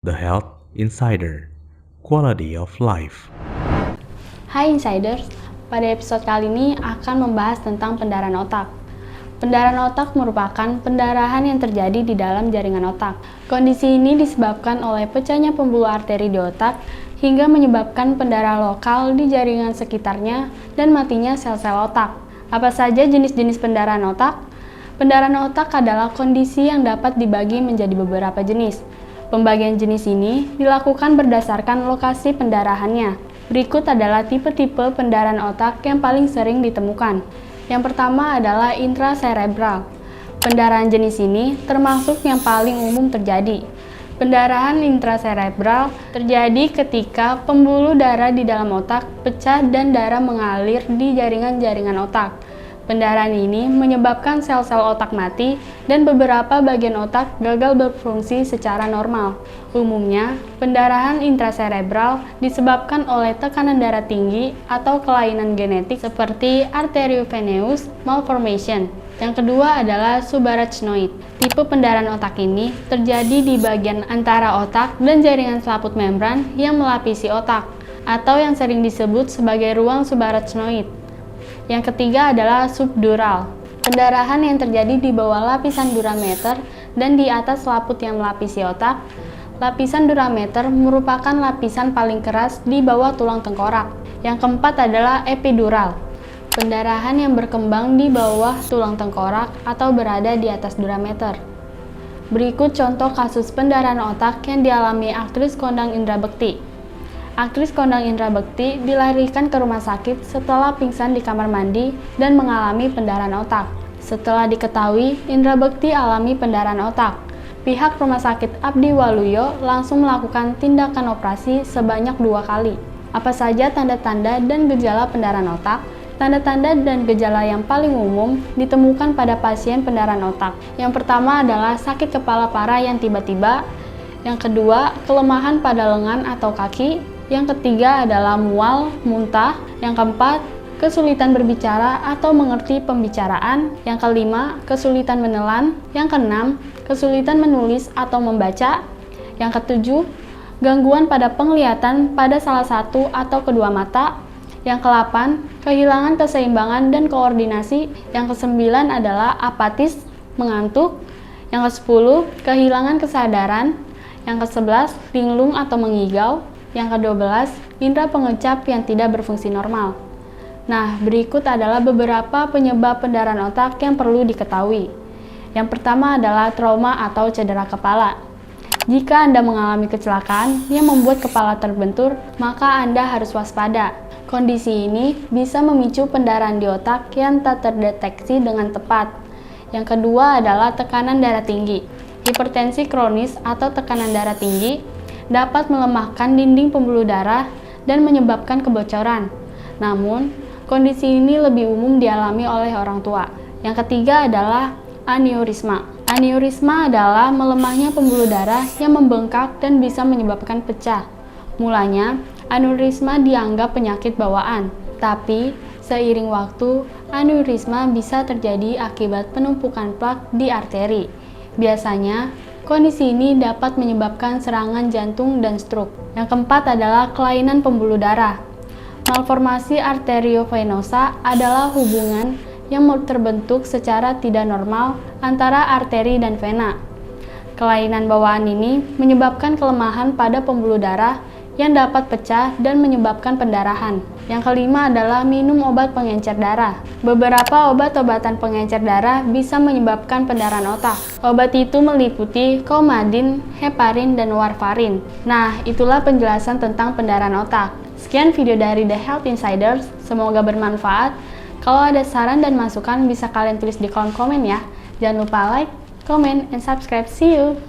The Health Insider, Quality of Life. Hai Insiders, pada episode kali ini akan membahas tentang pendarahan otak. Pendarahan otak merupakan pendarahan yang terjadi di dalam jaringan otak. Kondisi ini disebabkan oleh pecahnya pembuluh arteri di otak hingga menyebabkan pendarahan lokal di jaringan sekitarnya dan matinya sel-sel otak. Apa saja jenis-jenis pendarahan otak? Pendarahan otak adalah kondisi yang dapat dibagi menjadi beberapa jenis. Pembagian jenis ini dilakukan berdasarkan lokasi pendarahannya. Berikut adalah tipe-tipe pendarahan otak yang paling sering ditemukan. Yang pertama adalah intracerebral. Pendarahan jenis ini termasuk yang paling umum terjadi. Pendarahan intracerebral terjadi ketika pembuluh darah di dalam otak pecah dan darah mengalir di jaringan-jaringan otak. Pendarahan ini menyebabkan sel-sel otak mati dan beberapa bagian otak gagal berfungsi secara normal. Umumnya, pendarahan intracerebral disebabkan oleh tekanan darah tinggi atau kelainan genetik seperti arteriovenous malformation. Yang kedua adalah subarachnoid. Tipe pendarahan otak ini terjadi di bagian antara otak dan jaringan selaput membran yang melapisi otak, atau yang sering disebut sebagai ruang subarachnoid. Yang ketiga adalah subdural. Pendarahan yang terjadi di bawah lapisan durameter dan di atas selaput yang melapisi otak. Lapisan durameter merupakan lapisan paling keras di bawah tulang tengkorak. Yang keempat adalah epidural. Pendarahan yang berkembang di bawah tulang tengkorak atau berada di atas durameter. Berikut contoh kasus pendarahan otak yang dialami aktris kondang Indra Bekti. Aktris kondang Indra Bekti dilarikan ke rumah sakit setelah pingsan di kamar mandi dan mengalami pendarahan otak. Setelah diketahui Indra Bekti alami pendarahan otak, pihak rumah sakit Abdi Waluyo langsung melakukan tindakan operasi sebanyak 2 kali. Apa saja tanda-tanda dan gejala pendarahan otak? Tanda-tanda dan gejala yang paling umum ditemukan pada pasien pendarahan otak. Yang pertama adalah sakit kepala parah yang tiba-tiba. Yang kedua, kelemahan pada lengan atau kaki. Yang ketiga adalah mual, muntah. Yang keempat, kesulitan berbicara atau mengerti pembicaraan. Yang kelima, kesulitan menelan. Yang keenam, kesulitan menulis atau membaca. Yang ketujuh, gangguan pada penglihatan pada salah satu atau kedua mata. Yang kedelapan, kehilangan keseimbangan dan koordinasi. Yang kesembilan adalah apatis, mengantuk. Yang kesepuluh, kehilangan kesadaran. Yang kesebelas, linglung atau mengigau. Yang ke-12, indera pengecap yang tidak berfungsi normal. Nah, berikut adalah beberapa penyebab pendarahan otak yang perlu diketahui. Yang pertama adalah trauma atau cedera kepala. Jika Anda mengalami kecelakaan yang membuat kepala terbentur, maka Anda harus waspada. Kondisi ini bisa memicu pendarahan di otak yang tak terdeteksi dengan tepat. Yang kedua adalah tekanan darah tinggi. Hipertensi kronis atau tekanan darah tinggi dapat melemahkan dinding pembuluh darah dan menyebabkan kebocoran. Namun, kondisi ini lebih umum dialami oleh orang tua. Yang ketiga adalah aneurisma. Aneurisma adalah melemahnya pembuluh darah yang membengkak dan bisa menyebabkan pecah. Mulanya, aneurisma dianggap penyakit bawaan, tapi seiring waktu, aneurisma bisa terjadi akibat penumpukan plak di arteri. Biasanya, kondisi ini dapat menyebabkan serangan jantung dan stroke. Yang keempat adalah kelainan pembuluh darah. Malformasi arteriovenosa adalah hubungan yang terbentuk secara tidak normal antara arteri dan vena. Kelainan bawaan ini menyebabkan kelemahan pada pembuluh darah yang dapat pecah dan menyebabkan pendarahan. Yang kelima adalah minum obat pengencer darah. Beberapa obat-obatan pengencer darah bisa menyebabkan pendarahan otak. Obat itu meliputi coumadin, heparin, dan warfarin. Nah, itulah penjelasan tentang pendarahan otak. Sekian video dari The Health Insiders, semoga bermanfaat. Kalau ada saran dan masukan bisa kalian tulis di kolom komen ya. Jangan lupa like, comment, and subscribe. See you!